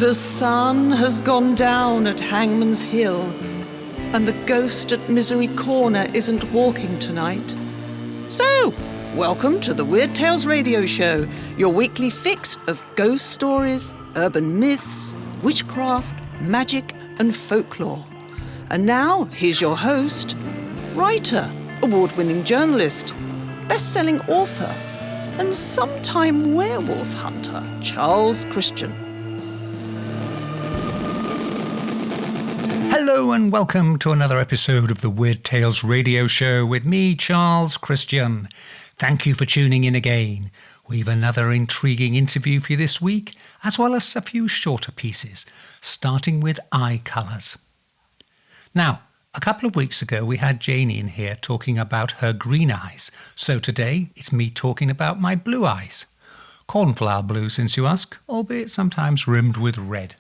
The sun has gone down at Hangman's Hill, and the ghost at Misery Corner isn't walking tonight. So, welcome to the Weird Tales Radio Show, your weekly fix of ghost stories, urban myths, witchcraft, magic, and folklore. And now, here's your host, writer, award-winning journalist, best-selling author, and sometime werewolf hunter, Charles Christian. Hello and welcome to another episode of the Weird Tales Radio Show with me, Charles Christian. Thank you for tuning in again. We've another intriguing interview for you this week, as well as a few shorter pieces, starting with eye colours. Now, a couple of weeks ago we had Janie in here talking about her green eyes, so today it's me talking about my blue eyes. Cornflower blue, since you ask, albeit sometimes rimmed with red.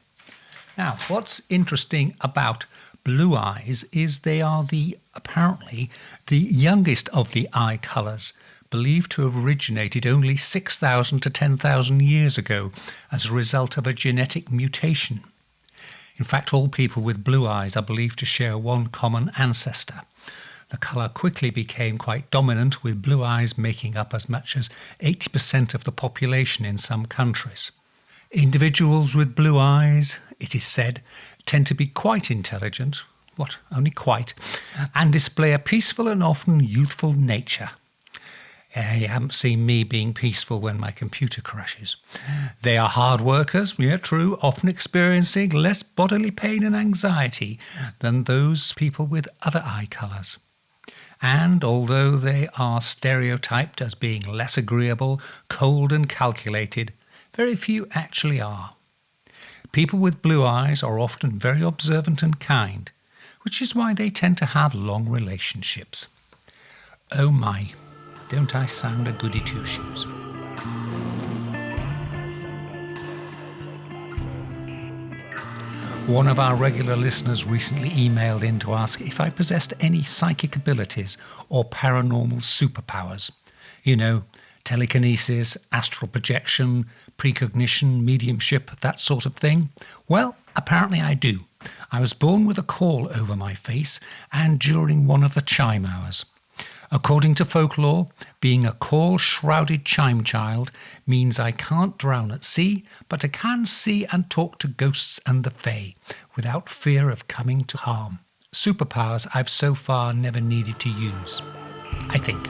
Now, what's interesting about blue eyes is they are apparently the youngest of the eye colours, believed to have originated only 6,000 to 10,000 years ago as a result of a genetic mutation. In fact, all people with blue eyes are believed to share one common ancestor. The colour quickly became quite dominant, with blue eyes making up as much as 80% of the population in some countries. Individuals with blue eyes, it is said, tend to be quite intelligent, only quite, and display a peaceful and often youthful nature. You haven't seen me being peaceful when my computer crashes. They are hard workers, true, often experiencing less bodily pain and anxiety than those people with other eye colours. And although they are stereotyped as being less agreeable, cold and calculated, very few actually are. People with blue eyes are often very observant and kind, which is why they tend to have long relationships. Oh my, don't I sound a goody two-shoes? One of our regular listeners recently emailed in to ask if I possessed any psychic abilities or paranormal superpowers. Telekinesis, astral projection, precognition, mediumship, that sort of thing. Well, apparently I do. I was born with a caul over my face and during one of the chime hours. According to folklore, being a caul-shrouded chime child means I can't drown at sea, but I can see and talk to ghosts and the fae without fear of coming to harm. Superpowers I've so far never needed to use, I think.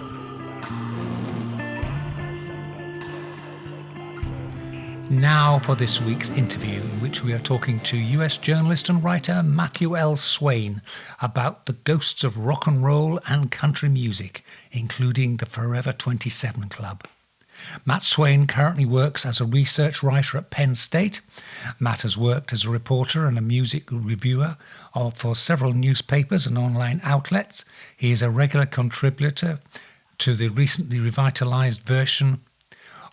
Now for this week's interview, in which we are talking to US journalist and writer Matthew L. Swayne about the ghosts of rock and roll and country music, including the Forever 27 Club. Matt Swayne currently works as a research writer at Penn State. Matt has worked as a reporter and a music reviewer for several newspapers and online outlets. He is a regular contributor to the recently revitalised version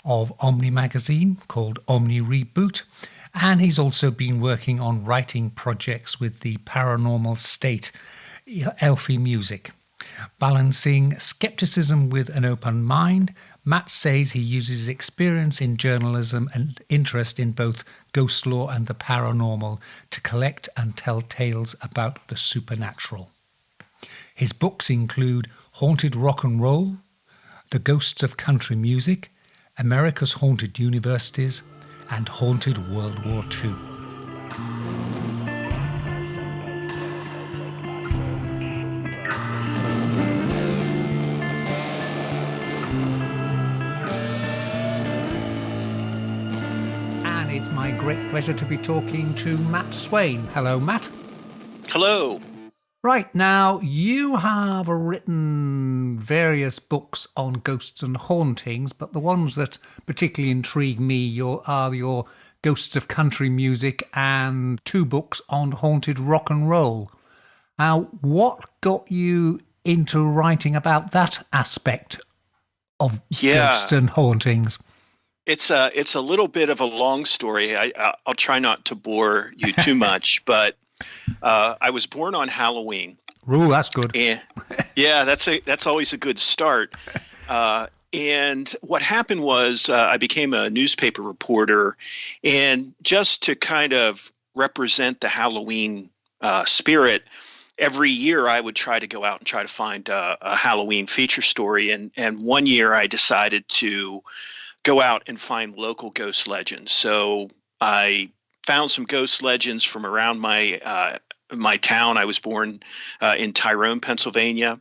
of Omni magazine called Omni Reboot, and he's also been working on writing projects with the Paranormal State Elfie Music. Balancing skepticism with an open mind, Matt says he uses his experience in journalism and interest in both ghost lore and the paranormal to collect and tell tales about the supernatural. His books include Haunted Rock and Roll, The Ghosts of Country Music, America's Haunted Universities, and Haunted World War II. And it's my great pleasure to be talking to Matt Swayne. Hello, Matt. Hello. Right, now you have written various books on ghosts and hauntings, but the ones that particularly intrigue me are your Ghosts of Country Music and 2 books on haunted rock and roll. Now, what got you into writing about that aspect of ghosts and hauntings? It's a little bit of a long story. I'll try not to bore you too much, but I was born on Halloween. Ooh, that's good. And, yeah, that's always a good start. And what happened was I became a newspaper reporter, and just to kind of represent the Halloween spirit, every year I would try to go out and try to find a Halloween feature story. And one year I decided to go out and find local ghost legends. So I found some ghost legends from around my town. I was born in Tyrone, Pennsylvania.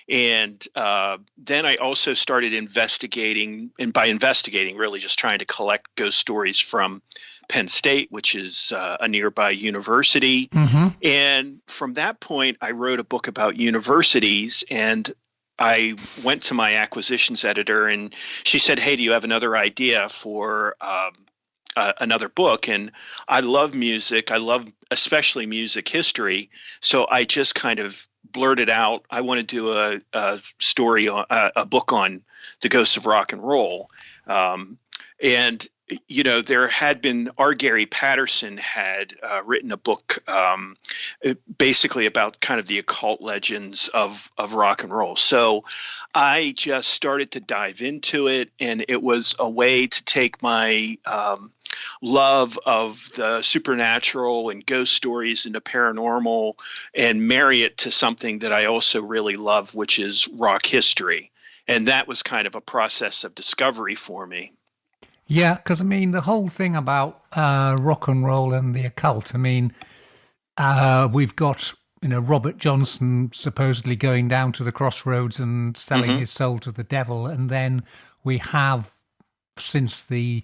And then I also started investigating, and by investigating, really just trying to collect ghost stories from Penn State, which is a nearby university. Mm-hmm. And from that point, I wrote a book about universities, and I went to my acquisitions editor, and she said, "Hey, do you have another idea for another book?" And I love music. I love especially music history. So I just kind of blurted out, I want to do a story, a book on the ghosts of rock and roll. And, there had been, R. Gary Patterson had written a book basically about kind of the occult legends of rock and roll. So I just started to dive into it, and it was a way to take my love of the supernatural and ghost stories and the paranormal and marry it to something that I also really love, which is rock history. And that was kind of a process of discovery for me. Yeah, because the whole thing about rock and roll and the occult, we've got, Robert Johnson supposedly going down to the crossroads and selling his soul to the devil. And then we have, since the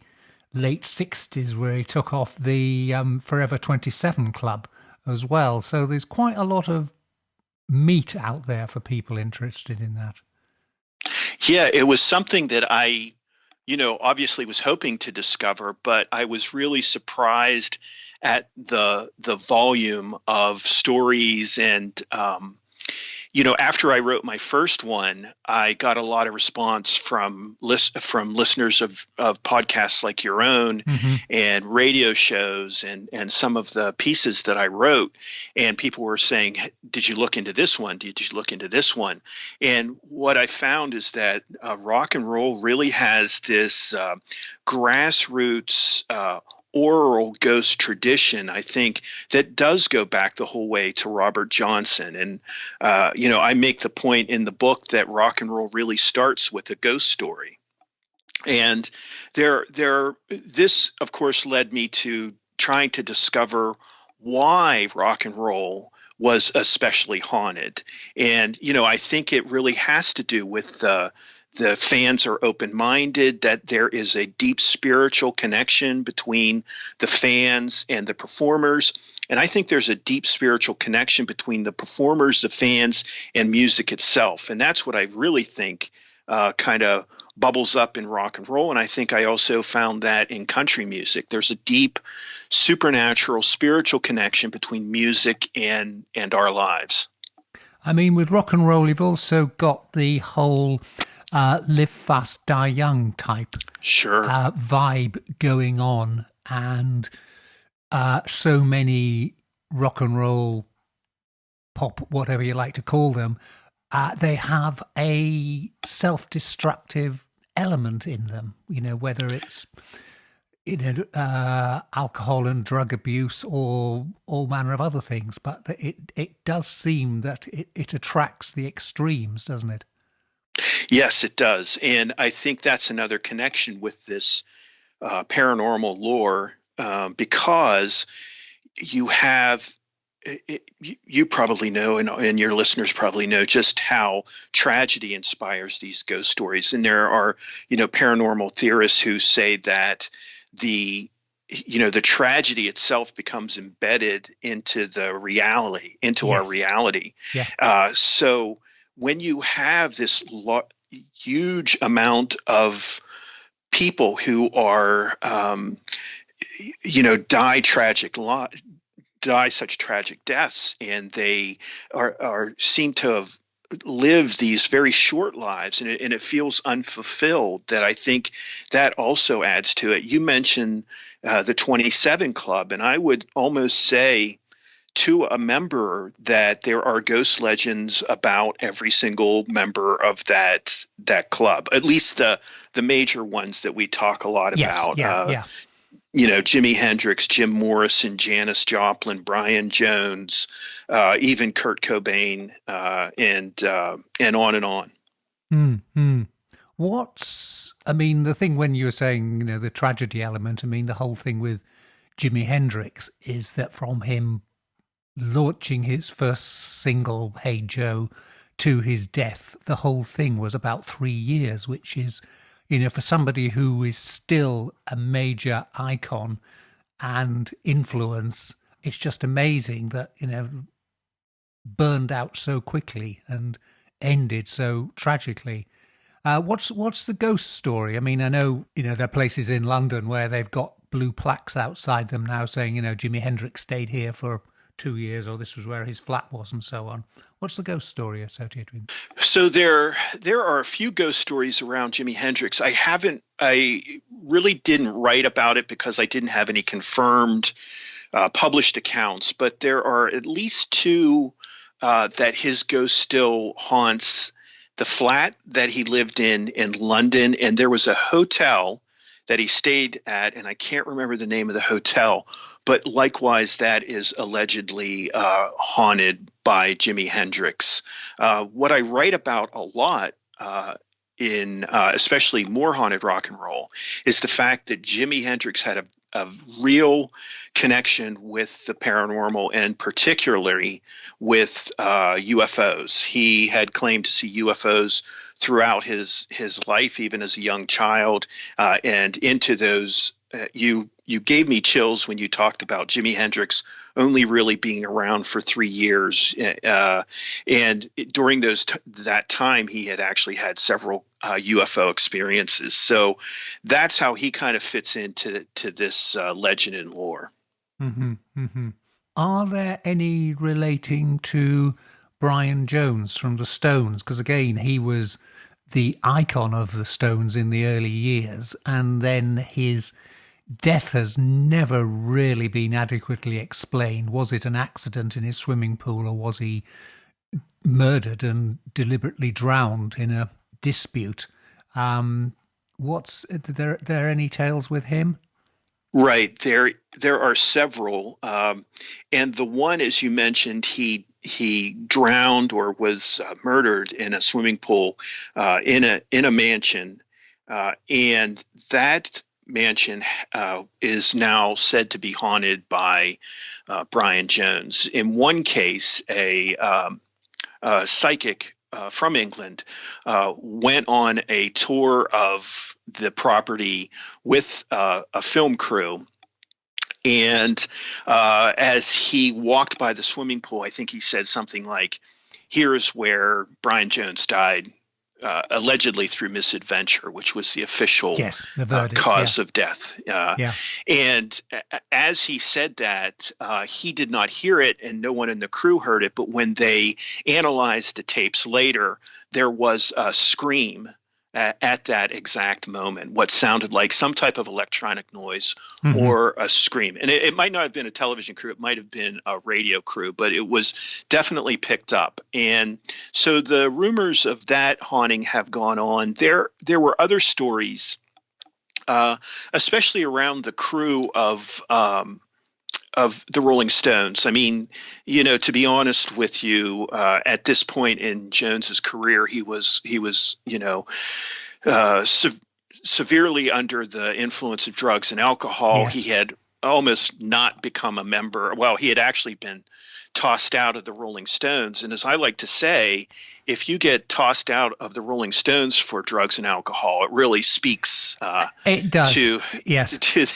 late 60s, where he took off the Forever 27 Club as well. So there's quite a lot of meat out there for people interested in that. Yeah, it was something that I obviously was hoping to discover, but I was really surprised at the volume of stories. And, after I wrote my first one, I got a lot of response from listeners of podcasts like your own and radio shows and some of the pieces that I wrote. And people were saying, "Did you look into this one? Did you look into this one?" And what I found is that rock and roll really has this grassroots oral ghost tradition, I think, that does go back the whole way to Robert Johnson. And, I make the point in the book that rock and roll really starts with a ghost story. And this, of course, led me to trying to discover why rock and roll was especially haunted. And, I think it really has to do with the fans are open-minded, that there is a deep spiritual connection between the fans and the performers. And I think there's a deep spiritual connection between the performers, the fans, and music itself. And that's what I really think kind of bubbles up in rock and roll. And I think I also found that in country music. There's a deep supernatural, spiritual connection between music and our lives. With rock and roll, you've also got the whole live fast, die young type vibe going on. And so many rock and roll, pop, whatever you like to call them, they have a self-destructive element in them, whether it's alcohol and drug abuse or all manner of other things. But it does seem that it attracts the extremes, doesn't it? Yes, it does. And I think that's another connection with this paranormal lore, because you have, you probably know, and your listeners probably know just how tragedy inspires these ghost stories. And there are, paranormal theorists who say that the tragedy itself becomes embedded into the reality, into our reality. Yeah. So when you have this huge amount of people who are, die such tragic deaths, and they seem to have lived these very short lives, and it feels unfulfilled, that I think that also adds to it. You mentioned the 27 Club, and I would almost say to a member that there are ghost legends about every single member of that club, at least the major ones that we talk a lot Yes, about. yeah. Jimi Hendrix, Jim Morrison, Janis Joplin, Brian Jones, even Kurt Cobain, and on and on. Mm-hmm. The thing when you were saying, the tragedy element, the whole thing with Jimi Hendrix is that from him launching his first single, Hey Joe, to his death, the whole thing was about 3 years, which is, for somebody who is still a major icon and influence, it's just amazing that, burned out so quickly and ended so tragically. What's the ghost story? I know, there are places in London where they've got blue plaques outside them now saying, Jimi Hendrix stayed here for 2 years, or this was where his flat was, and so on. What's the ghost story associated with him? So there are a few ghost stories around Jimi Hendrix. I really didn't write about it because I didn't have any confirmed published accounts, but there are at least two that his ghost still haunts the flat that he lived in London, and there was a hotel that he stayed at, and I can't remember the name of the hotel, but likewise that is allegedly haunted by Jimi Hendrix. What I write about a lot in especially more haunted rock and roll is the fact that Jimi Hendrix had a real connection with the paranormal, and particularly with UFOs. He had claimed to see UFOs throughout his life, even as a young child, and into those. You gave me chills when you talked about Jimi Hendrix only really being around for 3 years, and during that time he had actually had several UFO experiences. So that's how he kind of fits into this legend and lore. Mm-hmm, mm-hmm. Are there any relating to Brian Jones from the Stones? Because again, he was the icon of the Stones in the early years, and then his death has never really been adequately explained. Was it an accident in his swimming pool, or was he murdered and deliberately drowned in a dispute? There any tales with him? Right. There are several. And the one, as you mentioned, he drowned or was murdered in a swimming pool in a mansion. And that mansion is now said to be haunted by Brian Jones. In one case, a psychic from England went on a tour of the property with a film crew. And as he walked by the swimming pool, I think he said something like, "Here's where Brian Jones died, allegedly through misadventure," which was the official the verdict, cause of death. And as he said that, he did not hear it, and no one in the crew heard it. But when they analyzed the tapes later, there was a scream at that exact moment, what sounded like some type of electronic noise or a scream. And it might not have been a television crew, it might have been a radio crew, but it was definitely picked up. And so the rumors of that haunting have gone on. There were other stories, especially around the crew of the Rolling Stones. I mean, to be honest with you, at this point in Jones's career, he was severely under the influence of drugs and alcohol. Yes. He had almost not become a member. Well, he had actually been tossed out of the Rolling Stones. And as I like to say, if you get tossed out of the Rolling Stones for drugs and alcohol, it really speaks it does. to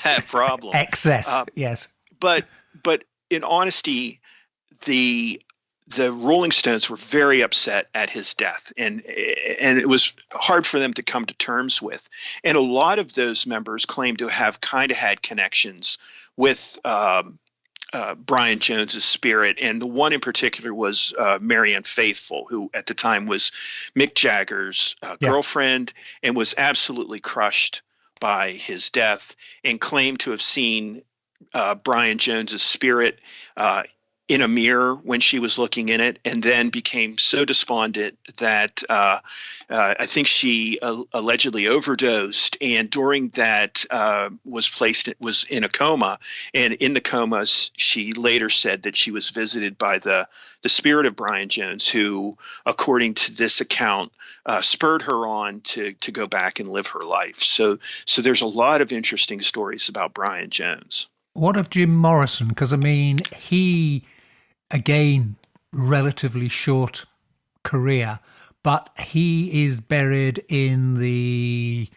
that problem. Excess, yes. But in honesty, the Rolling Stones were very upset at his death, and it was hard for them to come to terms with. And a lot of those members claim to have kind of had connections with Brian Jones's spirit, and the one in particular was Marianne Faithfull, who at the time was Mick Jagger's girlfriend, and was absolutely crushed by his death, and claimed to have seen Brian Jones's spirit in a mirror when she was looking in it, and then became so despondent that I think she allegedly overdosed, and during that was in a coma, and in the coma she later said that she was visited by the spirit of Brian Jones, who, according to this account, spurred her on to go back and live her life. So there's a lot of interesting stories about Brian Jones. What of Jim Morrison? Because I mean, he, again, relatively short career, but he is buried in the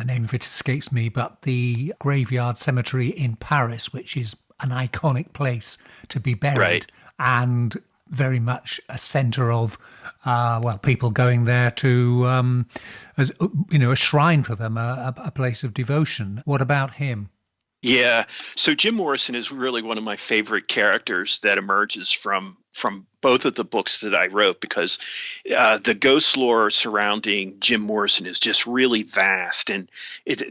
name of it escapes me, but the Graveyard Cemetery in Paris, which is an iconic place to be buried, right, and very much a centre of, people going there to, as a shrine for them, a place of devotion. What about him? Yeah. So Jim Morrison is really one of my favorite characters that emerges from both of the books that I wrote, because the ghost lore surrounding Jim Morrison is just really vast. And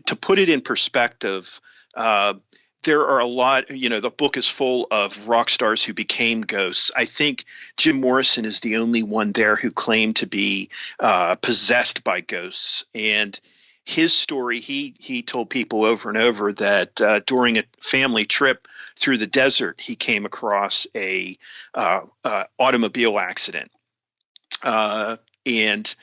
to put it in perspective, there are a lot, the book is full of rock stars who became ghosts. I think Jim Morrison is the only one there who claimed to be possessed by ghosts. And his story, he told people over and over that during a family trip through the desert, he came across a automobile accident, and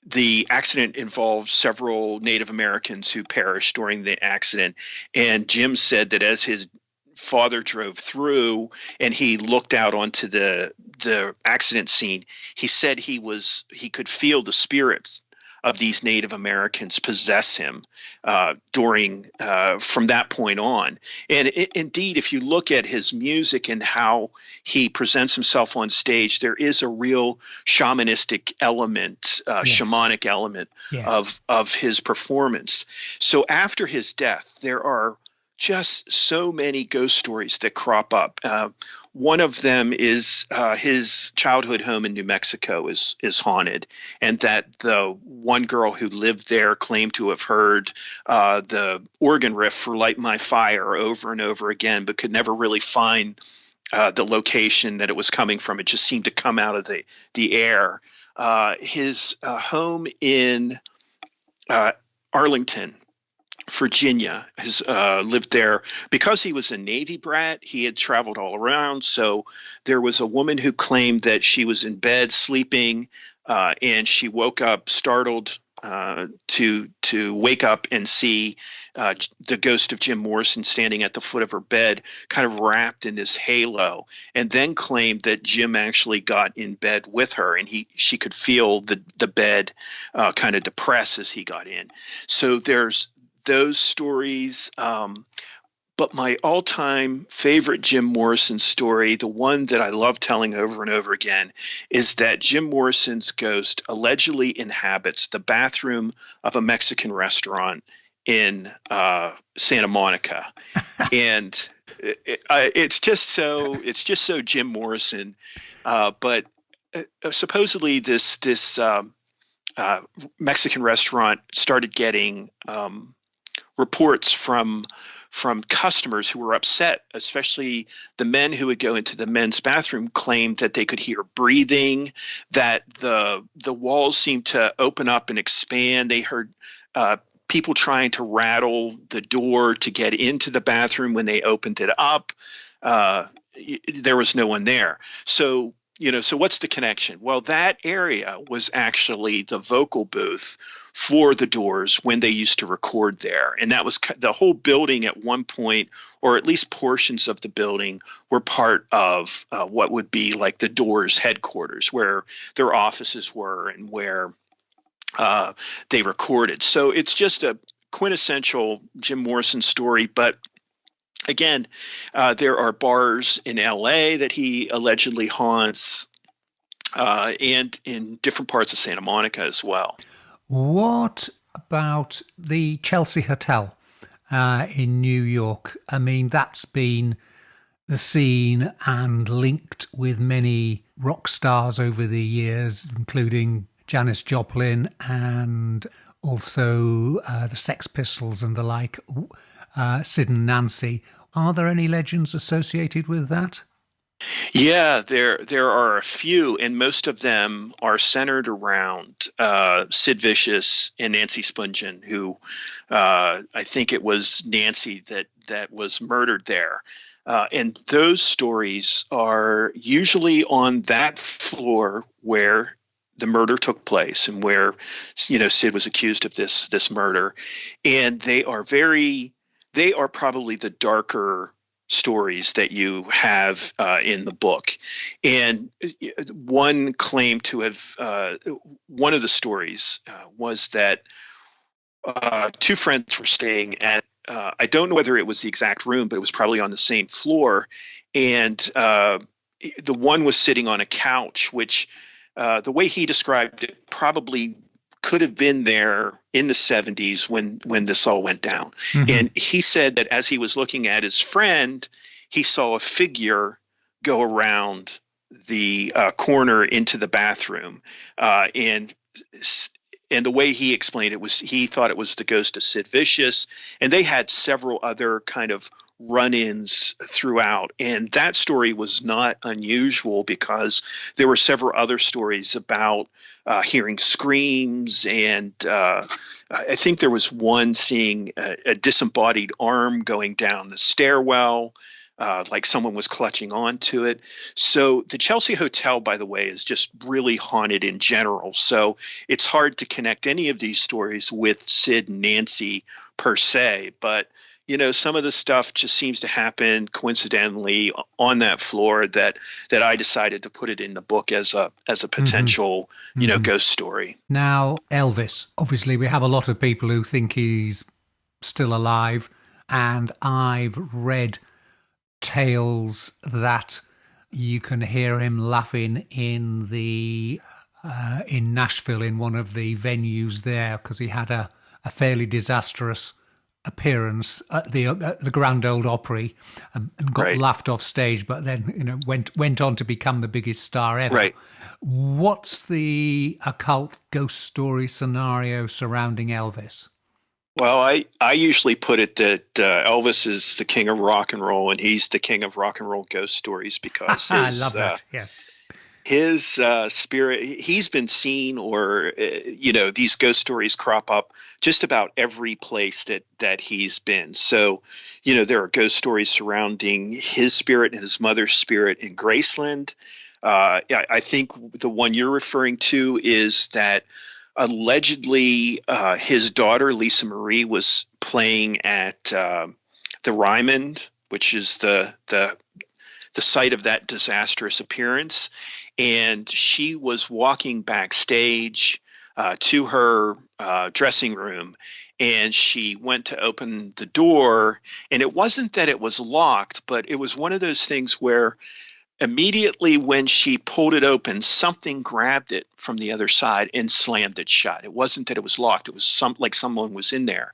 the accident involved several Native Americans who perished during the accident. And Jim said that as his father drove through and he looked out onto the accident scene, he said he could feel the spirits of these Native Americans possess him from that point on. And indeed, if you look at his music and how he presents himself on stage, there is a real shamanistic element, shamanic element of his performance. So after his death, there are just so many ghost stories that crop up. One of them is his childhood home in New Mexico is haunted, and that the one girl who lived there claimed to have heard the organ riff for "Light My Fire" over and over again, but could never really find the location that it was coming from. It just seemed to come out of the air. His home in Arlington, Virginia, has lived there because he was a Navy brat. He had traveled all around. So there was a woman who claimed that she was in bed sleeping, and she woke up startled to wake up and see the ghost of Jim Morrison standing at the foot of her bed, kind of wrapped in this halo, and then claimed that Jim actually got in bed with her, and she could feel the bed kind of depress as he got in. So there's those stories. But my all-time favorite Jim Morrison story, the one that I love telling over and over again, is that Jim Morrison's ghost allegedly inhabits the bathroom of a Mexican restaurant in Santa Monica. And it's just so Jim Morrison. But supposedly this Mexican restaurant started getting reports from customers who were upset, especially the men who would go into the men's bathroom, claimed that they could hear breathing, that the walls seemed to open up and expand. They heard people trying to rattle the door to get into the bathroom. When they opened it up, there was no one there. So what's the connection? Well, that area was actually the vocal booth for the Doors when they used to record there. And that was the whole building at one point, or at least portions of the building, were part of what would be like the Doors headquarters, where their offices were and where they recorded. So it's just a quintessential Jim Morrison story. But again, there are bars in LA that he allegedly haunts, and in different parts of Santa Monica as well. What about the Chelsea Hotel in New York? I mean, that's been the scene and linked with many rock stars over the years, including Janis Joplin and also the Sex Pistols and the like, Sid and Nancy. Are there any legends associated with that? Yeah, there are a few, and most of them are centered around Sid Vicious and Nancy Spungen, who I think it was Nancy that was murdered there. And those stories are usually on that floor where the murder took place and where Sid was accused of this murder, and they are probably the darker stories that you have in the book. And one claimed to have one of the stories was that two friends were staying at I don't know whether it was the exact room, but it was probably on the same floor. And the one was sitting on a couch, which the way he described it probably could have been there in the 70s when this all went down. Mm-hmm. And he said that as he was looking at his friend, he saw a figure go around the corner into the bathroom. And the way he explained it was he thought it was the ghost of Sid Vicious. And they had several other kind of run-ins throughout. And that story was not unusual because there were several other stories about hearing screams. And I think there was one seeing a disembodied arm going down the stairwell, like someone was clutching onto it. So the Chelsea Hotel, by the way, is just really haunted in general. So it's hard to connect any of these stories with Sid and Nancy per se. But some of the stuff just seems to happen coincidentally on that floor that I decided to put it in the book as a potential, ghost story. Now, Elvis, obviously we have a lot of people who think he's still alive, and I've read tales that you can hear him laughing in Nashville in one of the venues there because he had a fairly disastrous appearance at the Grand Ole Opry and got laughed off stage, but then went on to become the biggest star ever. Right. What's the occult ghost story scenario surrounding Elvis? Well, I usually put it that Elvis is the king of rock and roll, and he's the king of rock and roll ghost stories because I love that. Yes. His spirit, he's been seen, or these ghost stories crop up just about every place that he's been. So, there are ghost stories surrounding his spirit and his mother's spirit in Graceland. I think the one you're referring to is that allegedly his daughter Lisa Marie was playing at the Ryman, which is the site of that disastrous appearance. And she was walking backstage to her dressing room, and she went to open the door. And it wasn't that it was locked, but it was one of those things where immediately when she pulled it open, something grabbed it from the other side and slammed it shut. It wasn't that it was locked. It was like someone was in there.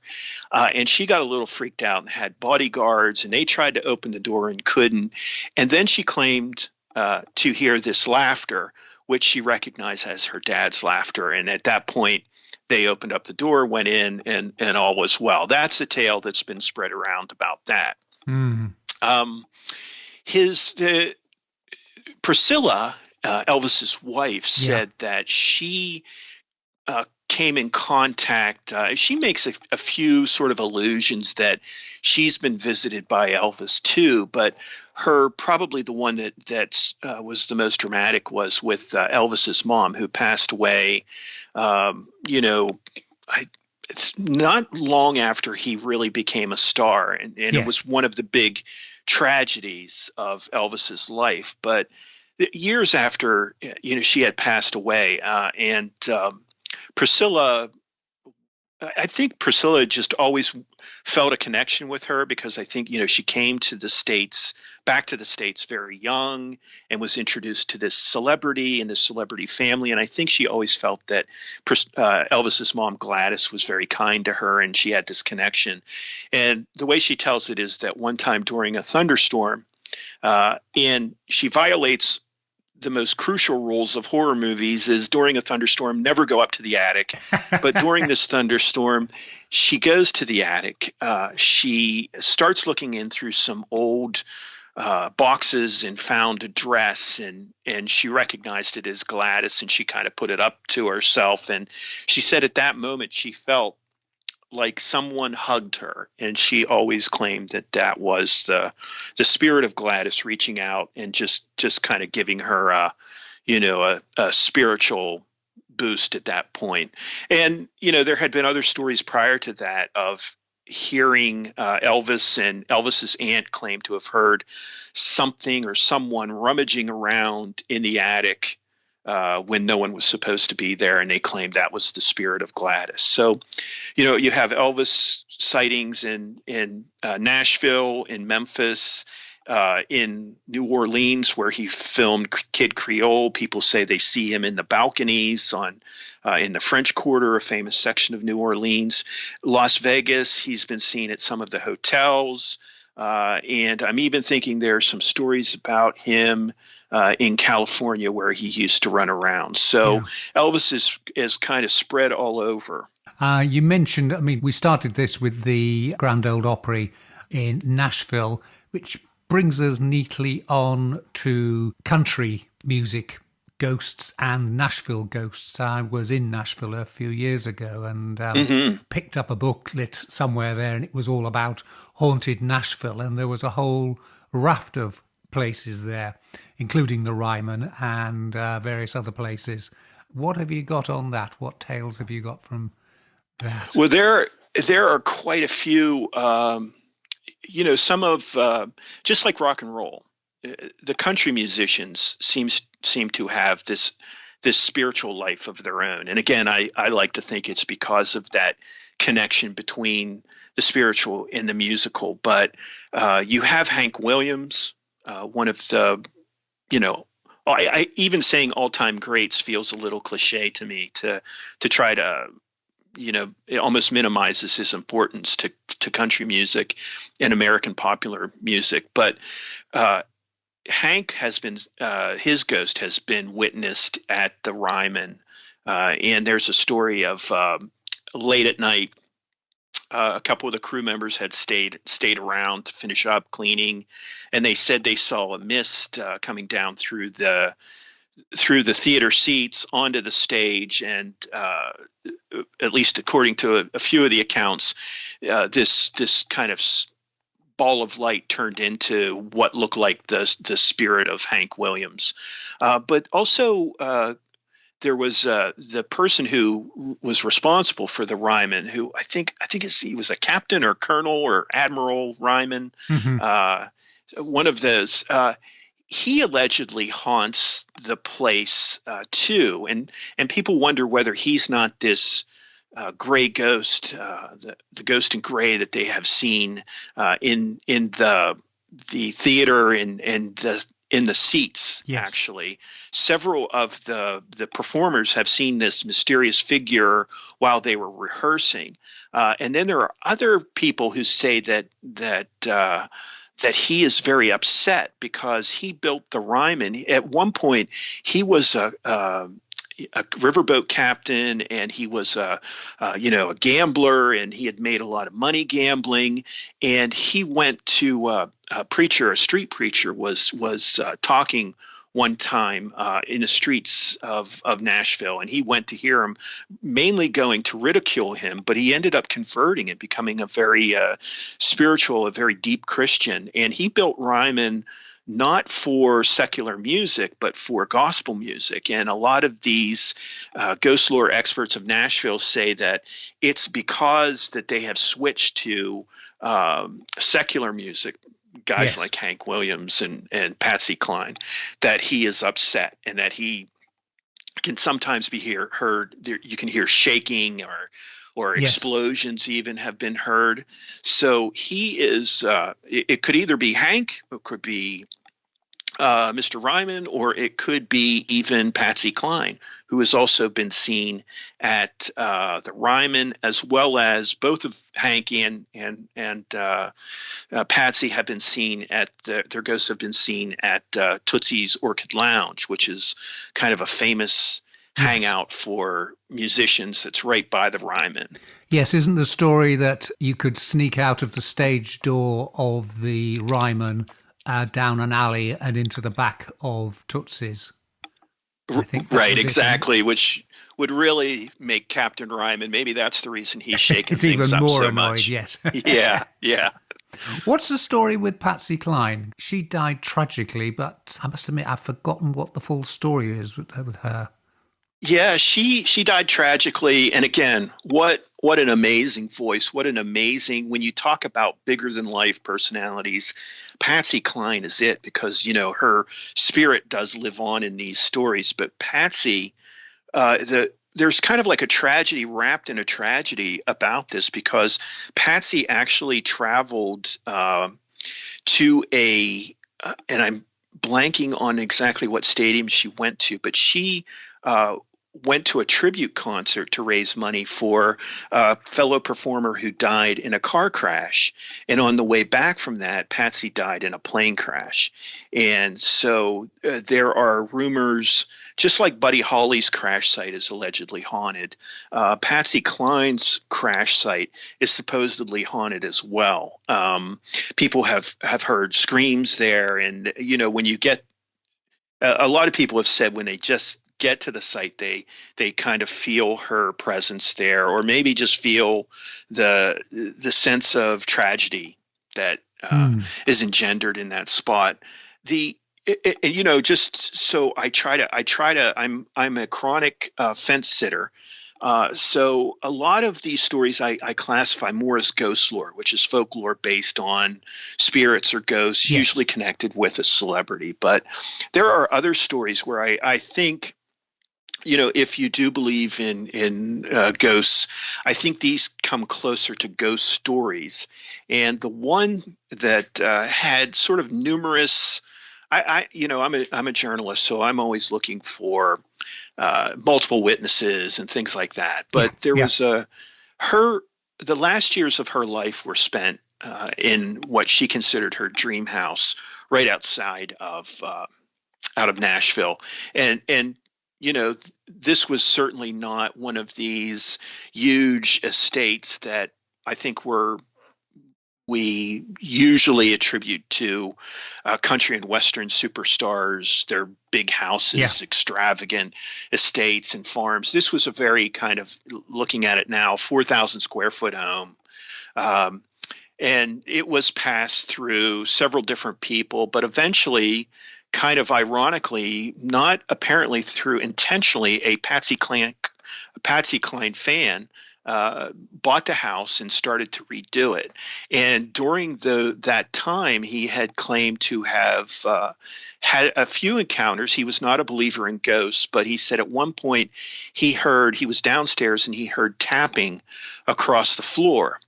And she got a little freaked out and had bodyguards, and they tried to open the door and couldn't. And then she claimed to hear this laughter, which she recognized as her dad's laughter. And at that point, they opened up the door, went in, and all was well. That's a tale that's been spread around about that. Mm. Priscilla, Elvis's wife, said that she came in contact. She makes a few sort of allusions that she's been visited by Elvis too, but probably the one that was the most dramatic was with Elvis's mom, who passed away. It's not long after he really became a star, and yes. It was one of the big tragedies of Elvis's life. But years after, she had passed away, and Priscilla, I think Priscilla just always felt a connection with her because I think, she came to back to the States very young and was introduced to this celebrity and this celebrity family. And I think she always felt that Elvis's mom, Gladys, was very kind to her, and she had this connection. And the way she tells it is that one time during a thunderstorm, and she violates the most crucial rules of horror movies is during a thunderstorm, never go up to the attic. But during this thunderstorm, she goes to the attic. She starts looking in through some old boxes and found a dress, and she recognized it as Gladys, and she kind of put it up to herself. And she said at that moment she felt like someone hugged her, and she always claimed that that was the spirit of Gladys reaching out and just kind of giving her a spiritual boost at that point. And there had been other stories prior to that of hearing Elvis, and Elvis's aunt claimed to have heard something or someone rummaging around in the attic when no one was supposed to be there, and they claimed that was the spirit of Gladys. So, you have Elvis sightings in Nashville, in Memphis, in New Orleans, where he filmed Kid Creole. People say they see him in the balconies in the French Quarter, a famous section of New Orleans. Las Vegas, he's been seen at some of the hotels. And I'm even thinking there are some stories about him in California where he used to run around. So yeah. Elvis is kind of spread all over. You mentioned, we started this with the Grand Ole Opry in Nashville, which brings us neatly on to country music, Ghosts and Nashville Ghosts. I was in Nashville a few years ago and picked up a booklet somewhere there, and it was all about haunted Nashville, and there was a whole raft of places there, including the Ryman and various other places. What have you got on that? What tales have you got from that? Well, there are quite a few. Some of just like rock and roll, the country musicians seem to have this spiritual life of their own. And again, I like to think it's because of that connection between the spiritual and the musical. But you have Hank Williams, one of the, I even saying all-time greats feels a little cliche to me to try to, it almost minimizes his importance to country music and American popular music. But Hank has been, his ghost has been witnessed at the Ryman. And there's a story of late at night, a couple of the crew members had stayed around to finish up cleaning, and they said they saw a mist coming down through the theater seats onto the stage, and at least according to a few of the accounts, this kind of ball of light turned into what looked like the spirit of Hank Williams. But also there was the person who was responsible for the Ryman, who I think he was a captain or colonel or Admiral Ryman. One of those. He allegedly haunts the place too, and people wonder whether he's not this gray ghost, the ghost in gray that they have seen in the theater and in the seats. Yes. Actually, several of the performers have seen this mysterious figure while they were rehearsing, and then there are other people who say that he is very upset because he built the Ryman. At one point, he was a riverboat captain, and he was a gambler, and he had made a lot of money gambling. And he went to a street preacher was talking one time in the streets of Nashville, and he went to hear him, mainly going to ridicule him, but he ended up converting and becoming a very spiritual, a very deep Christian. And he built Ryman not for secular music, but for gospel music. And a lot of these ghost lore experts of Nashville say that it's because that they have switched to secular music, guys yes. like Hank Williams and Patsy Cline, that he is upset, and that he can sometimes be heard. You can hear shaking or yes. explosions even have been heard. So he is, it could either be Hank, it could be Mr. Ryman, or it could be even Patsy Cline, who has also been seen at the Ryman, as well as both of Hank and Patsy have been seen at their ghosts have been seen at Tootsie's Orchid Lounge, which is kind of a famous hangout for musicians that's right by the Ryman. Yes, isn't the story that you could sneak out of the stage door of the Ryman down an alley and into the back of Tootsie's. I think right, exactly, which would really make Captain Ryman. Maybe that's the reason he's shaking things up so much. Yes. Yeah. What's the story with Patsy Cline? She died tragically, but I must admit I've forgotten what the full story is with her. Yeah, she died tragically, and again, what an amazing voice! What an amazing, when you talk about bigger than life personalities, Patsy Cline is it, because her spirit does live on in these stories. But Patsy, there's kind of like a tragedy wrapped in a tragedy about this, because Patsy actually traveled to and I'm blanking on exactly what stadium she went to, but she went to a tribute concert to raise money for a fellow performer who died in a car crash. And on the way back from that, Patsy died in a plane crash. And so there are rumors, just like Buddy Holly's crash site is allegedly haunted, Patsy Cline's crash site is supposedly haunted as well. People have heard screams there. And, when you get a lot of people have said when they just get to the site, they kind of feel her presence there, or maybe just feel the sense of tragedy that is engendered in that spot. Just so I'm a chronic fence sitter. So a lot of these stories I classify more as ghost lore, which is folklore based on spirits or ghosts, yes, usually connected with a celebrity. But there are other stories where I think, if you do believe in ghosts, I think these come closer to ghost stories. And the one that had sort of numerous, I'm a journalist, so I'm always looking for multiple witnesses and things like that. But there was the last years of her life were spent in what she considered her dream house right outside of Nashville. And this was certainly not one of these huge estates that I think we usually attribute to country and Western superstars, their big houses, extravagant estates and farms. This was a very kind of, looking at it now, 4,000 square foot home. And it was passed through several different people, but eventually, kind of ironically, not apparently through intentionally, a Patsy Cline fan bought the house and started to redo it. And during that time, he had claimed to have had a few encounters. He was not a believer in ghosts, but he said at one point he was downstairs and he heard tapping across the floor,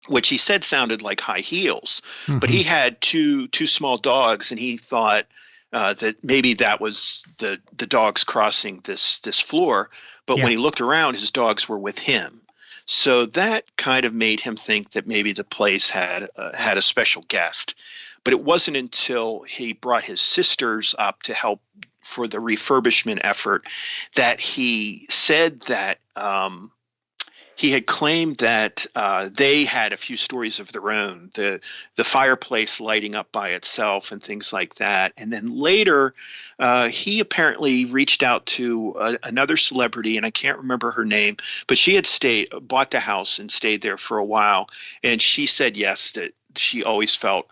which he said sounded like high heels. Mm-hmm. But he had two small dogs, and he thought that maybe that was the dogs crossing this floor. But when he looked around, his dogs were with him. So that kind of made him think that maybe the place had a special guest. But it wasn't until he brought his sisters up to help for the refurbishment effort that he said that he had claimed that they had a few stories of their own, the fireplace lighting up by itself and things like that. And then later, he apparently reached out to another celebrity, and I can't remember her name, but she had bought the house and stayed there for a while. And she said yes, that she always felt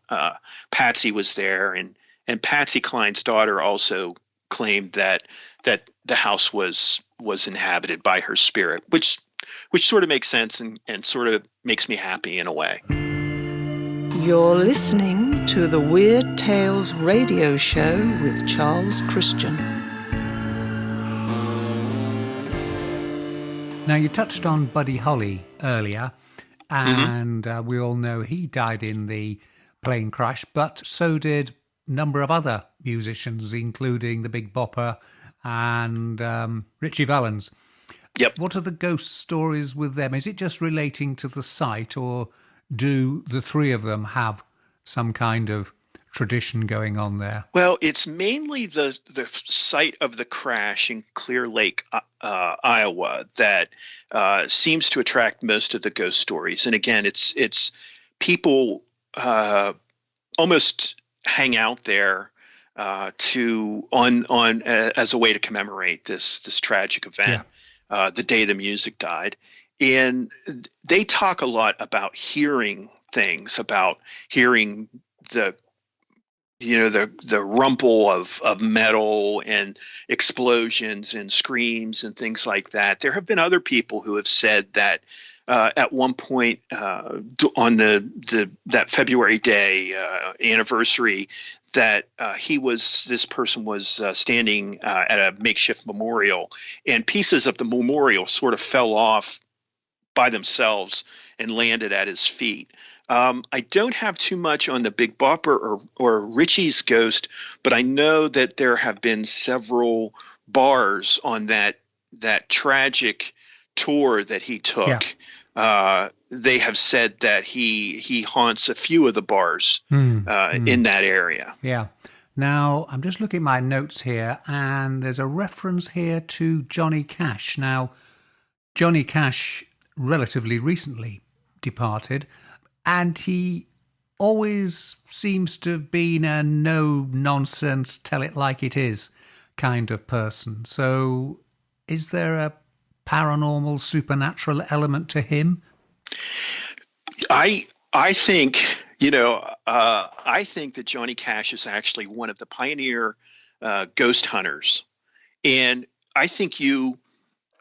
Patsy was there. And Patsy Cline's daughter also claimed that the house was inhabited by her spirit, which sort of makes sense and sort of makes me happy in a way. You're listening to the Weird Tales radio show with Charles Christian. Now, you touched on Buddy Holly earlier, and we all know he died in the plane crash, but so did a number of other musicians, including the Big Bopper and Ritchie Valens. Yep. What are the ghost stories with them? Is it just relating to the site, or do the three of them have some kind of tradition going on there? Well, it's mainly the site of the crash in Clear Lake, Iowa, that seems to attract most of the ghost stories. And again, it's people almost hang out there as a way to commemorate this tragic event, the day the music died. And they talk a lot about hearing things, about hearing the rumble of metal and explosions and screams and things like that. There have been other people who have said that at one point on that February day anniversary, that this person was standing at a makeshift memorial, and pieces of the memorial sort of fell off by themselves and landed at his feet. I don't have too much on the Big Bopper or Richie's Ghost, but I know that there have been several bars on that tragic tour that he took. They have said that he haunts a few of the bars in that area. Yeah. Now, I'm just looking at my notes here, and there's a reference here to Johnny Cash. Now, Johnny Cash relatively recently departed, and he always seems to have been a no-nonsense, tell-it-like-it-is kind of person. So is there a paranormal, supernatural element to him? I think, I think that Johnny Cash is actually one of the pioneer ghost hunters. And I think you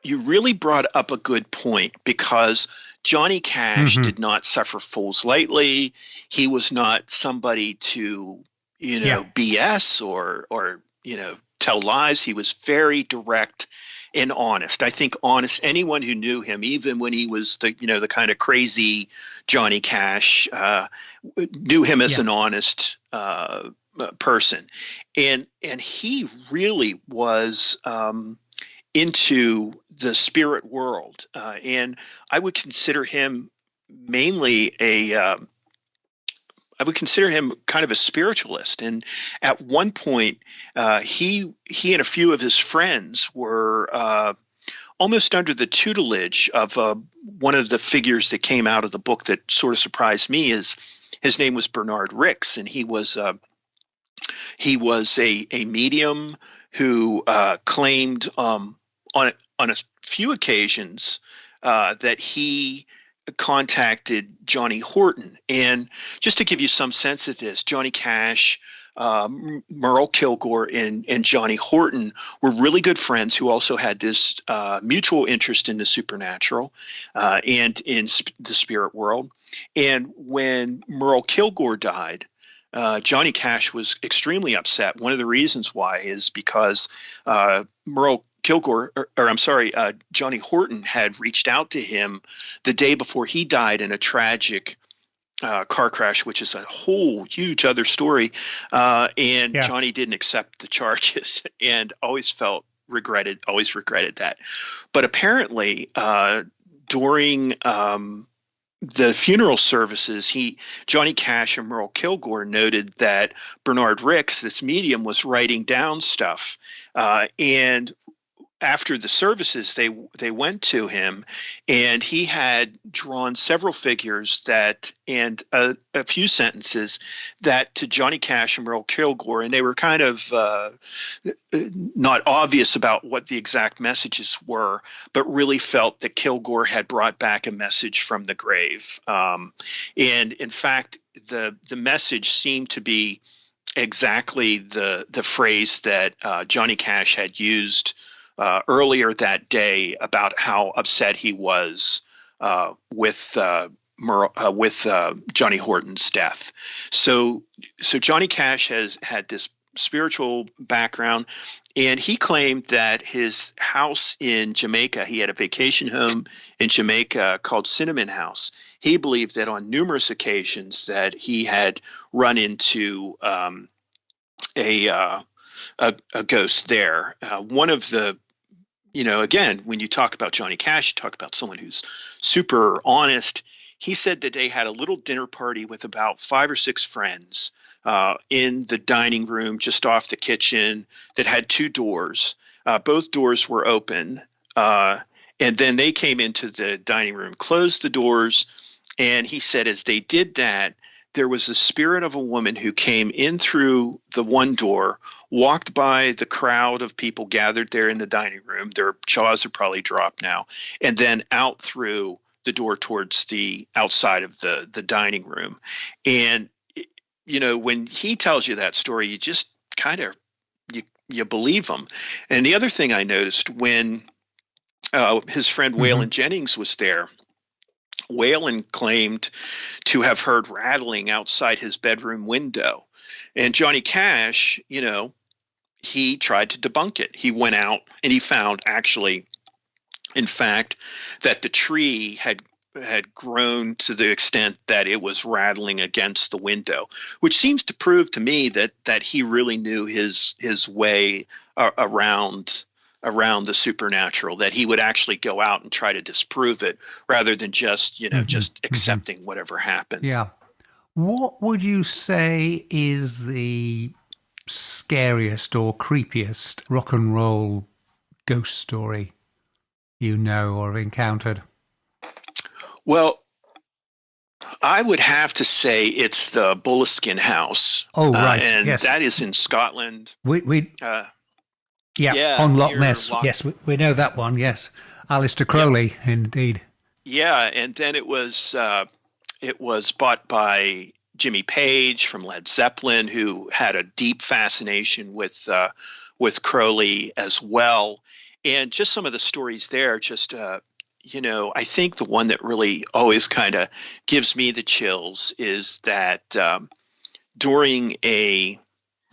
really brought up a good point, because Johnny Cash did not suffer fools lightly. He was not somebody to, BS or tell lies. He was very direct and honest. I think anyone who knew him, even when he was the kind of crazy Johnny Cash, knew him as an honest person. And he really was into the spirit world. And I would consider him mainly I would consider him kind of a spiritualist. And at one point, he and a few of his friends were almost under the tutelage of one of the figures that came out of the book that sort of surprised me. His name was Bernard Ricks, and he was a medium who claimed on a few occasions that he contacted Johnny Horton. And just to give you some sense of this, Johnny Cash, Merle Kilgore, and Johnny Horton were really good friends who also had this mutual interest in the supernatural and in the spirit world. And when Merle Kilgore died, Johnny Cash was extremely upset. One of the reasons why is because Johnny Horton had reached out to him the day before he died in a tragic car crash, which is a whole huge other story. And Johnny didn't accept the charges and always regretted that. But apparently, during the funeral services, Johnny Cash and Merle Kilgore noted that Bernard Ricks, this medium, was writing down stuff. And after the services, they went to him, and he had drawn several figures and a few sentences that to Johnny Cash and Merle Kilgore, and they were kind of not obvious about what the exact messages were, but really felt that Kilgore had brought back a message from the grave. And in fact, the message seemed to be exactly the phrase that Johnny Cash had used earlier that day about how upset he was with Johnny Horton's death. So Johnny Cash has had this spiritual background, and he claimed that his house in Jamaica, he had a vacation home in Jamaica called Cinnamon House. He believed that on numerous occasions that he had run into a ghost there. One of the again, when you talk about Johnny Cash, you talk about someone who's super honest. He said that they had a little dinner party with about 5 or 6 friends in the dining room just off the kitchen that had 2 doors. Both doors were open. And then they came into the dining room, closed the doors. And he said as they did that, there was the spirit of a woman who came in through the one door, walked by the crowd of people gathered there in the dining room. Their jaws are probably dropped now, and then out through the door towards the outside of the dining room. And, when he tells you that story, you just kind of, you believe him. And the other thing I noticed when his friend Waylon Jennings was there, Waylon claimed to have heard rattling outside his bedroom window. And Johnny Cash, he tried to debunk it. He went out and he found actually, in fact, that the tree had grown to the extent that it was rattling against the window, which seems to prove to me that he really knew his way around the supernatural, that he would actually go out and try to disprove it rather than just, just accepting whatever happened. Yeah. What would you say is the scariest or creepiest rock and roll ghost story you know or have encountered? Well, I would have to say it's the Bullaskin House. Oh, right. And yes. That is in Scotland. Yeah, on Loch Ness. Yes, we know that one. Yes, Aleister Crowley, indeed. Yeah, and then it was bought by Jimmy Page from Led Zeppelin, who had a deep fascination with Crowley as well. And just some of the stories there, just I think the one that really always kind of gives me the chills is that during a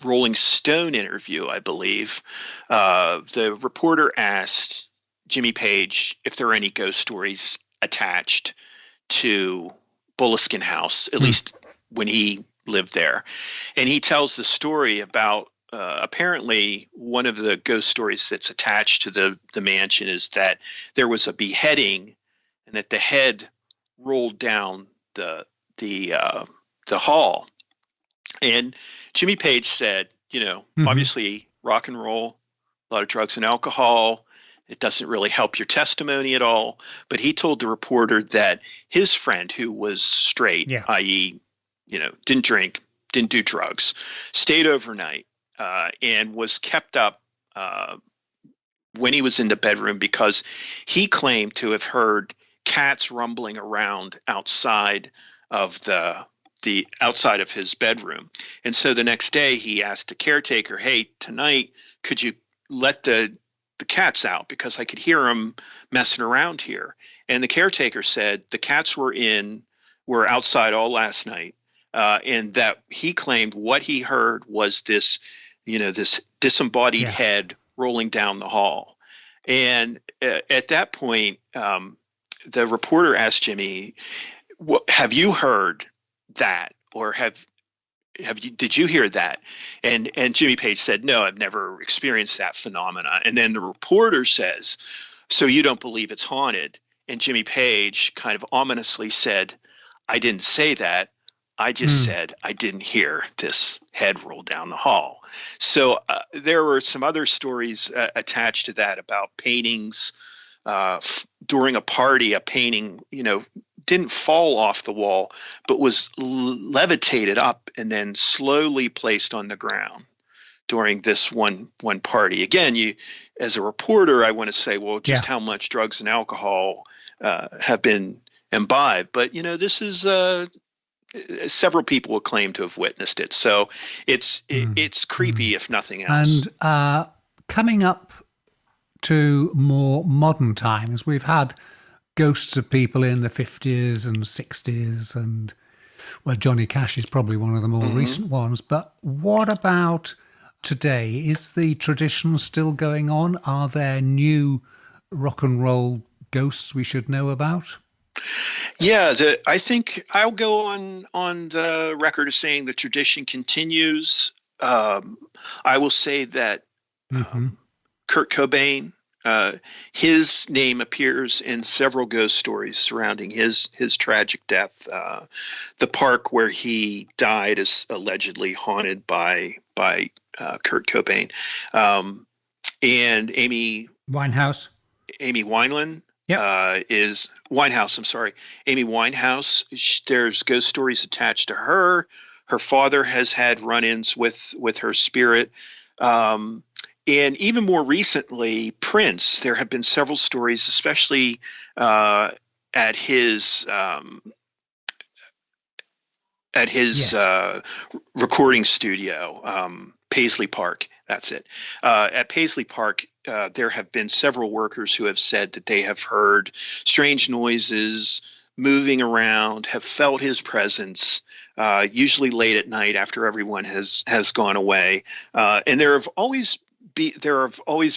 Rolling Stone interview, I believe, the reporter asked Jimmy Page if there are any ghost stories attached to Bullaskin House, at least when he lived there. And he tells the story about apparently one of the ghost stories that's attached to the mansion is that there was a beheading and that the head rolled down the hall. And Jimmy Page said, obviously rock and roll, a lot of drugs and alcohol. It doesn't really help your testimony at all. But he told the reporter that his friend, who was straight, i.e., didn't drink, didn't do drugs, stayed overnight and was kept up when he was in the bedroom because he claimed to have heard cats rumbling around outside of the outside of his bedroom. And so the next day he asked the caretaker, hey, tonight, could you let the cats out because I could hear them messing around here. And the caretaker said the cats were outside all last night. And that he claimed what he heard was this disembodied head rolling down the hall. And at that point, the reporter asked Jimmy, have you heard that? Or did you hear that? And Jimmy Page said, no, I've never experienced that phenomena. And then the reporter says, so you don't believe it's haunted? And Jimmy Page kind of ominously said, I didn't say that. I just said I didn't hear this head roll down the hall. So there were some other stories attached to that about paintings. During a party, a painting, didn't fall off the wall, but was levitated up and then slowly placed on the ground during this one party. Again, as a reporter, I want to say, well, just how much drugs and alcohol have been imbibed. But, this is several will claim to have witnessed it. So it's creepy, if nothing else. And coming up to more modern times, we've had ghosts of people in the 50s and 60s, and Johnny Cash is probably one of the more recent ones. But what about today? Is the tradition still going on? Are there new rock and roll ghosts we should know about? Yeah, I think I'll go on the record as saying the tradition continues. I will say that Kurt Cobain, his name appears in several ghost stories surrounding his tragic death. The park where he died is allegedly haunted by Kurt Cobain. And Amy Winehouse. Amy Wineland. is Winehouse. I'm sorry, Amy Winehouse. There's ghost stories attached to her. Her father has had run-ins with her spirit. And even more recently, Prince. There have been several stories, especially at his recording studio, Paisley Park. That's it. At Paisley Park, there have been several workers who have said that they have heard strange noises moving around, have felt his presence, usually late at night after everyone has gone away. And there have always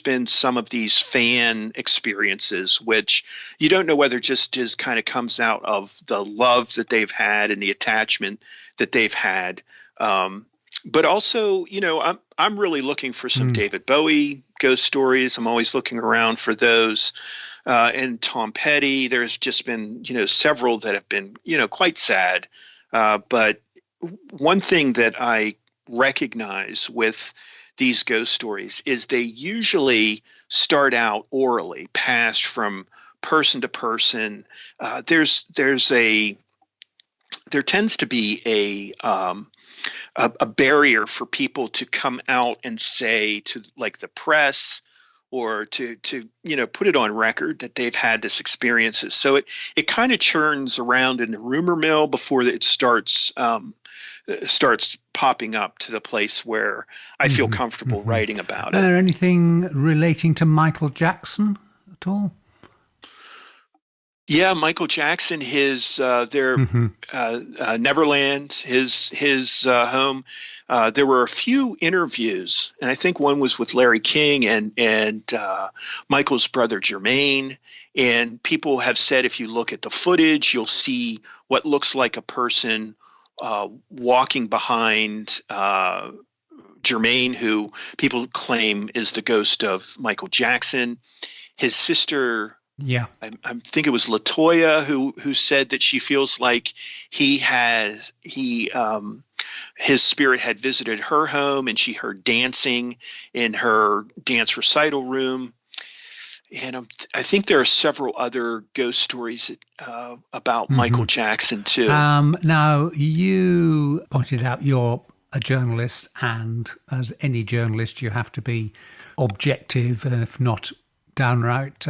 been some of these fan experiences, which you don't know whether just kind of comes out of the love that they've had and the attachment that they've had. But also, I'm really looking for some David Bowie ghost stories. I'm always looking around for those. And Tom Petty, there's just been, several that have been, quite sad. But one thing that I recognize with these ghost stories is they usually start out orally, passed from person to person. There tends to be a barrier for people to come out and say to like the press or to put it on record that they've had this experiences. So it kind of churns around in the rumor mill before it starts popping up to the place where I feel comfortable writing about it. Anything relating to Michael Jackson at all? Yeah, Michael Jackson, his Neverland, his home. There were a few interviews, and I think one was with Larry King and Michael's brother Jermaine. And people have said if you look at the footage, you'll see what looks like a person walking behind Jermaine, who people claim is the ghost of Michael Jackson. His sister. Yeah, I think it was LaToya who said that she feels like his spirit had visited her home and she heard dancing in her dance recital room. And I think there are several other ghost stories about Michael Jackson too. Now, you pointed out you're a journalist, and as any journalist, you have to be objective, if not downright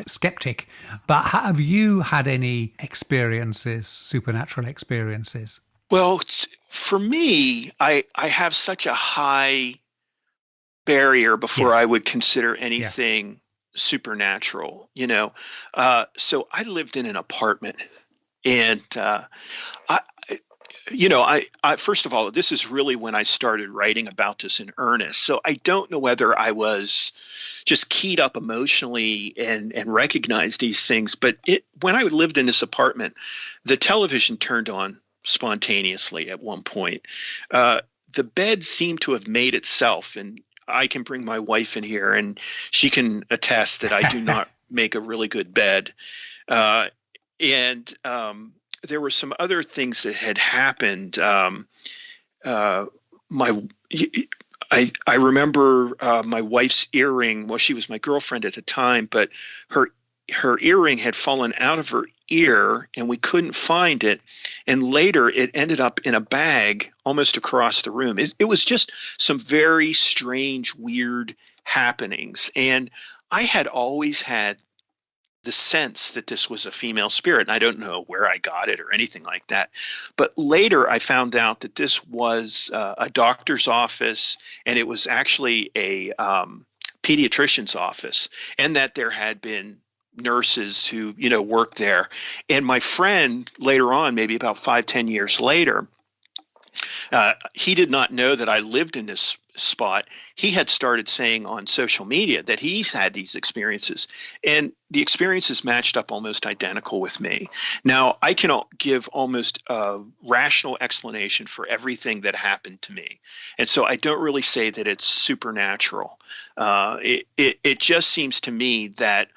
skeptic. But have you had any supernatural experiences? Well, for me, I have such a high barrier before I would consider anything supernatural, so I lived in an apartment, and I first of all, this is really when I started writing about this in earnest. So I don't know whether I was just keyed up emotionally and recognized these things. But when I lived in this apartment, the television turned on spontaneously at one point. The bed seemed to have made itself, and I can bring my wife in here, and she can attest that I do not make a really good bed. There were some other things that had happened. I remember my wife's earring. Well, she was my girlfriend at the time, but her earring had fallen out of her ear, and we couldn't find it. And later, it ended up in a bag almost across the room. It was just some very strange, weird happenings, and I had always had the sense that this was a female spirit. And I don't know where I got it or anything like that. But later I found out that this was a doctor's office, and it was actually a pediatrician's office, and that there had been nurses who, worked there. And my friend later on, maybe about 5-10 years later, he did not know that I lived in this spot. He had started saying on social media that he's had these experiences, and the experiences matched up almost identical with me. Now, I can give almost a rational explanation for everything that happened to me, and so I don't really say that it's supernatural. It just seems to me that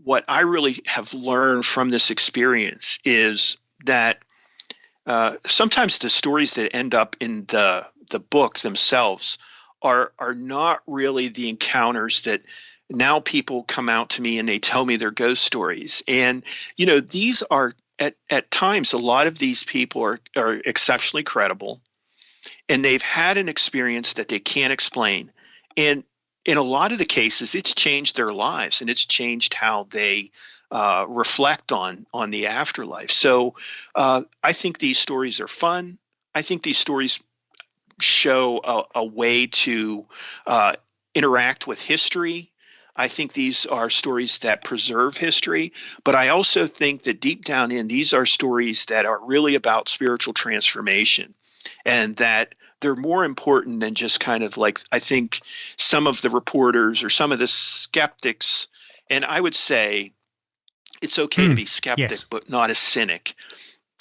what I really have learned from this experience is that sometimes the stories that end up in the book themselves are not really the encounters that now people come out to me and they tell me their ghost stories. And, these are at times, a lot of these people are exceptionally credible, and they've had an experience that they can't explain. And in a lot of the cases, it's changed their lives, and it's changed how they reflect on the afterlife. So I think these stories are fun. I think these stories show a way to interact with history. I think these are stories that preserve history, but I also think that deep down in, these are stories that are really about spiritual transformation, and that they're more important than just kind of like, I think some of the reporters or some of the skeptics, and I would say it's okay to be skeptic, yes, but not a cynic.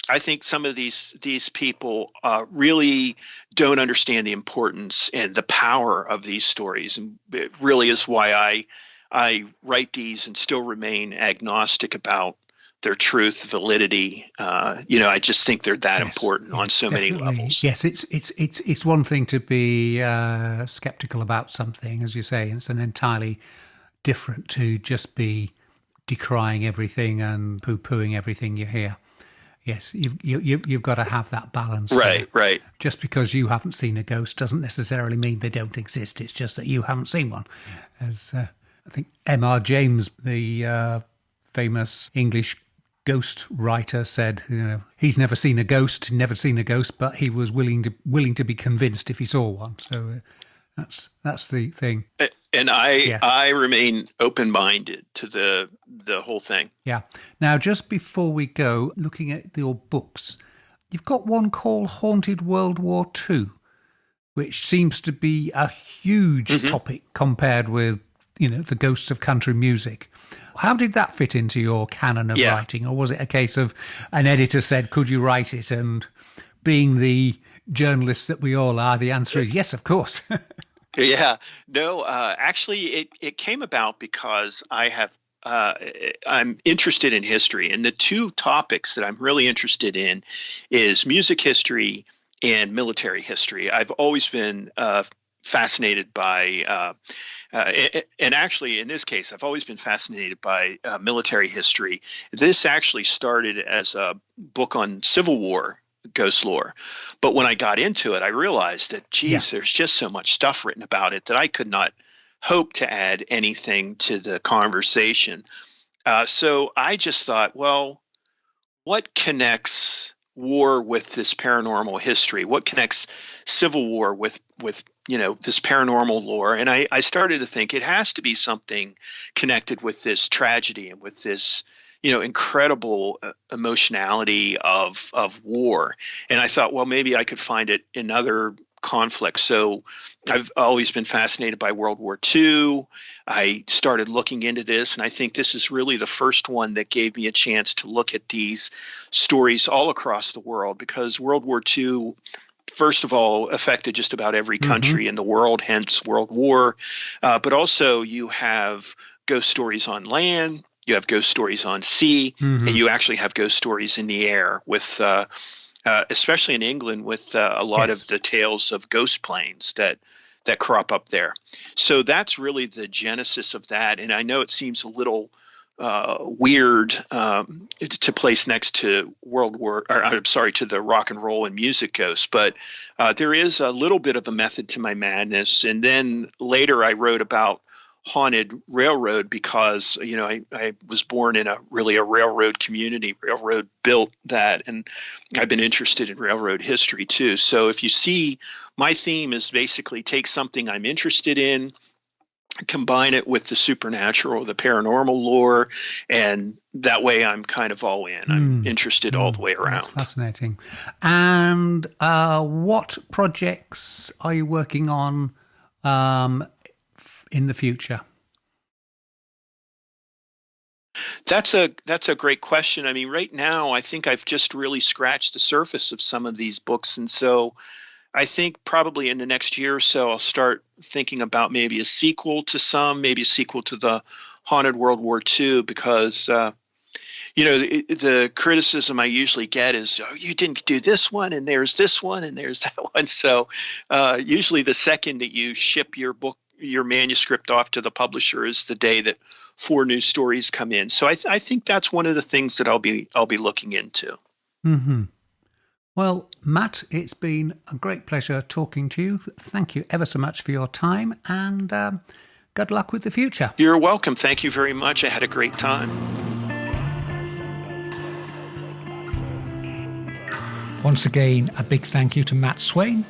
I think some of these people really don't understand the importance and the power of these stories, and it really is why I write these and still remain agnostic about their truth, validity. I just think they're that important on so definitely many levels. Yes, it's one thing to be skeptical about something, as you say, and it's an entirely different to just be decrying everything and poo-pooing everything you hear. Yes, you've got to have that balance. Right. Just because you haven't seen a ghost doesn't necessarily mean they don't exist. It's just that you haven't seen one. As I think M.R. James, the famous English ghost writer, said, he's never seen a ghost, but he was willing to be convinced if he saw one. So that's the thing. And I remain open-minded to the whole thing. Yeah. Now, just before we go, looking at your books, you've got one called Haunted World War II, which seems to be a huge topic compared with, the ghosts of country music. How did that fit into your canon of writing? Or was it a case of an editor said, could you write it? And being the journalists that we all are, the answer is yes, of course. Yeah, no, actually it came about because I'm interested in history, and the two topics that I'm really interested in is music history and military history. I've always been fascinated by, and actually in this case, I've always been fascinated by military history. This actually started as a book on Civil War ghost lore, but when I got into it, I realized that, there's just so much stuff written about it that I could not hope to add anything to the conversation. So I just thought, well, what connects war with this paranormal history? What connects Civil War with this paranormal lore? And I started to think it has to be something connected with this tragedy and with this incredible emotionality of war. And I thought, well, maybe I could find it in other conflicts. So I've always been fascinated by World War II. I started looking into this, and I think this is really the first one that gave me a chance to look at these stories all across the world, because World War II, first of all, affected just about every country in the world, hence World War. But also you have ghost stories on land, you have ghost stories on sea, and you actually have ghost stories in the air with, especially in England, with a lot of the tales of ghost planes that crop up there. So that's really the genesis of that. And I know it seems a little weird to place next to to the rock and roll and music ghosts, but there is a little bit of a method to my madness. And then later I wrote about haunted railroad because I was born in a railroad community. Railroad built that, and I've been interested in railroad history too. So if you see, my theme is basically take something I'm interested in, combine it with the supernatural, the paranormal lore, and that way I'm kind of all in. I'm interested all the way around. That's fascinating. And what projects are you working on in the future? That's a great question. I mean, right now, I think I've just really scratched the surface of some of these books. And so I think probably in the next year or so, I'll start thinking about maybe a sequel to maybe a sequel to the Haunted World War II, because, the criticism I usually get is, oh, you didn't do this one, and there's this one, and there's that one. So usually the second that you ship your book your manuscript off to the publisher is the day that 4 new stories come in. So I think that's one of the things that I'll be looking into. Mm-hmm. Well, Matt, it's been a great pleasure talking to you. Thank you ever so much for your time, and good luck with the future. You're welcome. Thank you very much. I had a great time. Once again, a big thank you to Matt Swayne.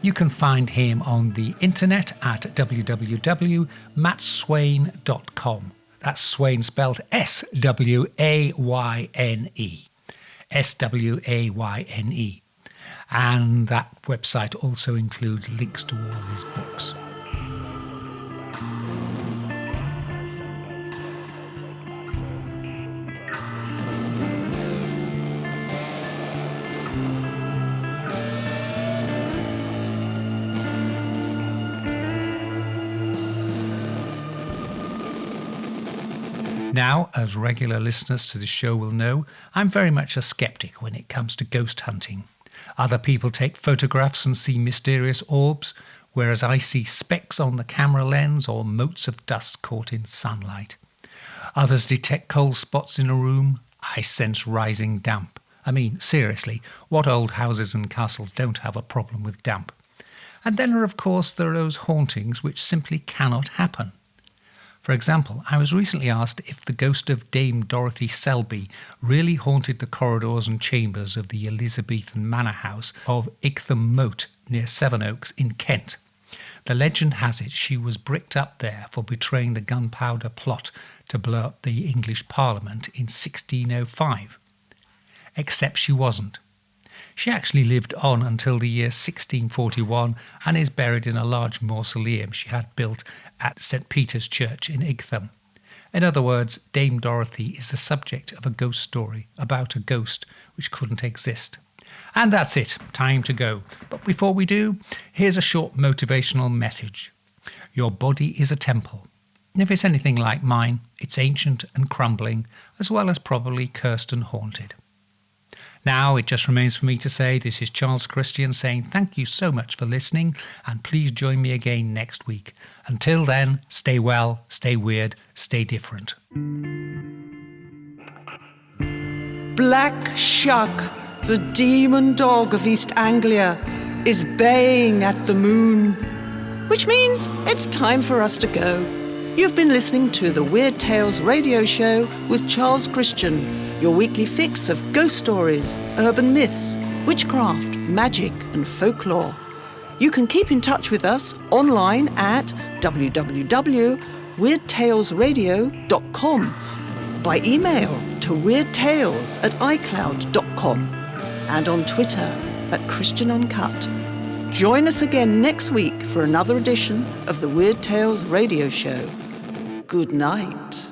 You can find him on the internet at www.mattswayne.com. That's Swayne spelled S-W-A-Y-N-E. S-W-A-Y-N-E. And that website also includes links to all his books. Now, as regular listeners to the show will know, I'm very much a skeptic when it comes to ghost hunting. Other people take photographs and see mysterious orbs, whereas I see specks on the camera lens or motes of dust caught in sunlight. Others detect cold spots in a room. I sense rising damp. I mean, seriously, what old houses and castles don't have a problem with damp? And then, of course, there are those hauntings which simply cannot happen. For example, I was recently asked if the ghost of Dame Dorothy Selby really haunted the corridors and chambers of the Elizabethan manor house of Ictham Moat near Sevenoaks in Kent. The legend has it she was bricked up there for betraying the gunpowder plot to blow up the English Parliament in 1605. Except she wasn't. She actually lived on until the year 1641 and is buried in a large mausoleum she had built at St. Peter's Church in Ictham. In other words, Dame Dorothy is the subject of a ghost story about a ghost which couldn't exist. And that's it, time to go. But before we do, here's a short motivational message. Your body is a temple. And if it's anything like mine, it's ancient and crumbling, as well as probably cursed and haunted. Now it just remains for me to say this is Charles Christian saying thank you so much for listening, and please join me again next week. Until then, stay well, stay weird, stay different. Black Shuck, the demon dog of East Anglia, is baying at the moon, which means it's time for us to go. You've been listening to the Weird Tales radio show with Charles Christian, your weekly fix of ghost stories, urban myths, witchcraft, magic and folklore. You can keep in touch with us online at www.weirdtalesradio.com, by email to weirdtales@icloud.com, and on Twitter @ChristianUncut. Join us again next week for another edition of the Weird Tales radio show. Good night.